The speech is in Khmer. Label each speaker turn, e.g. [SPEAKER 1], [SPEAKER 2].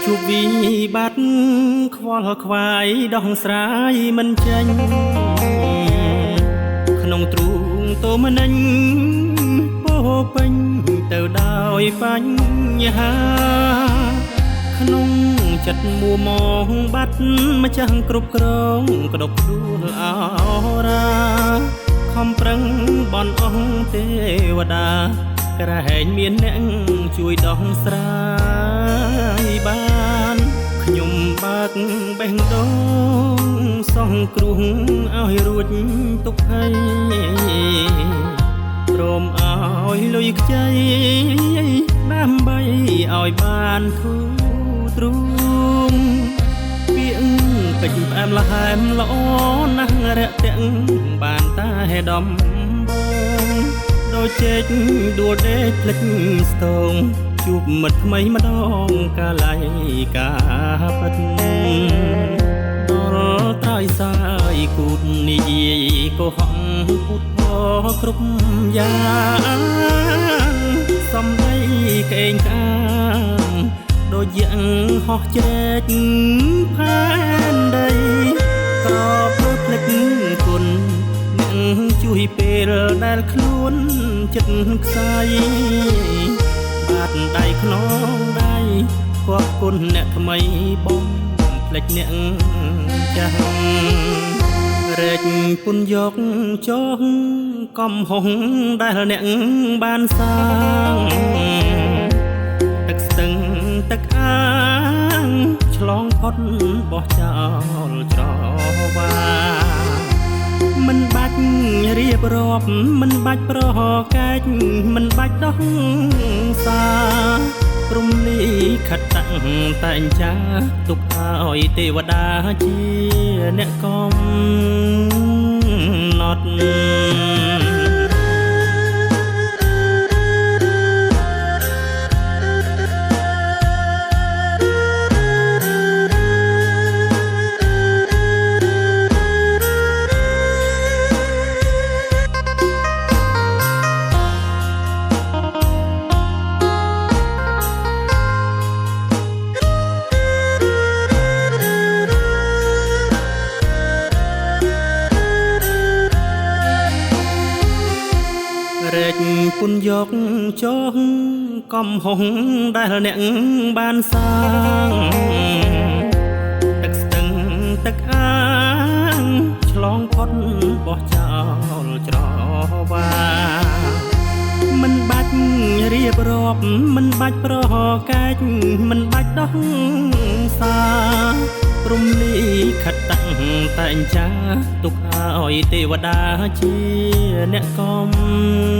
[SPEAKER 1] ជួបវិបត្តិខ្វល់ខ្វាយដោះស្រាយមិនចេញក្នុងទ្រូងតូមនិញពោពេញទៅដោយបញ្ហាក្នុងចិត្តមួមងបាត់ម្ចាស់គ្រប់គ្រងក្តុកដួលអរាខំប្រឹងបន់អស់ទេវតាក្រែងមានអ្នកជួយដោះស្រាយបានខ្ញុំបើកបេះដូងសងគ្រោះឲ្យរួចទុកហើយព្រមឲ្យលុយខ្ចីដើម្បីឲ្យបានធូរទ្រូងពាក្យពេចន៍ផ្អែមល្ហែមល្អណាស់រាក់ទាក់បានតែដំបងដូចជែកដួលដេកភ្លេចស្ទងជួបមិត្តថ្មីម្ដងកាល័យកាពិតដល់ត្រើយសាយគូតនិយាយកុហកពុតផគ្រប់យ៉ាងសំដីកេងកាងដូចយ៉ាងហោះជ្រែកផែនដីក្របដូចភ្លេចគុណអ្នកជួយពេលដែលខ្លួនចិត្តខ្សែបាត់ដៃខ្នងដៃគាត់គុណអ្នកថ្មីបំភ្លេចអ្នកចាស់រែកពុនយកចោះកំហុងដែលអ្នកបានសាងទឹកស្ទឹងទឹកអាងឆ្លងផុតបោះចោលច្រវាមិនបាច់រៀបរាប់មិនបាច់ប្រកែកមិនបាច់ដោះសាព្រំលីខិតតាំងតែងចាទុកឲ្យទេវតាជាអ្នកកំណត់រែកពុនយកចោះកំហុងដែលអ្នកបានសាងទឹកស្ទឹងទឹកអាងឆ្លងផុតបោះចោលច្រវាមិនបាច់រៀបរាប់មិនបាច់ប្រកែកមិនបាច់ដោះសាព្រំលីខិតតាំងតែងចាទុកឲ្យទេវតាជាអ្នកកំ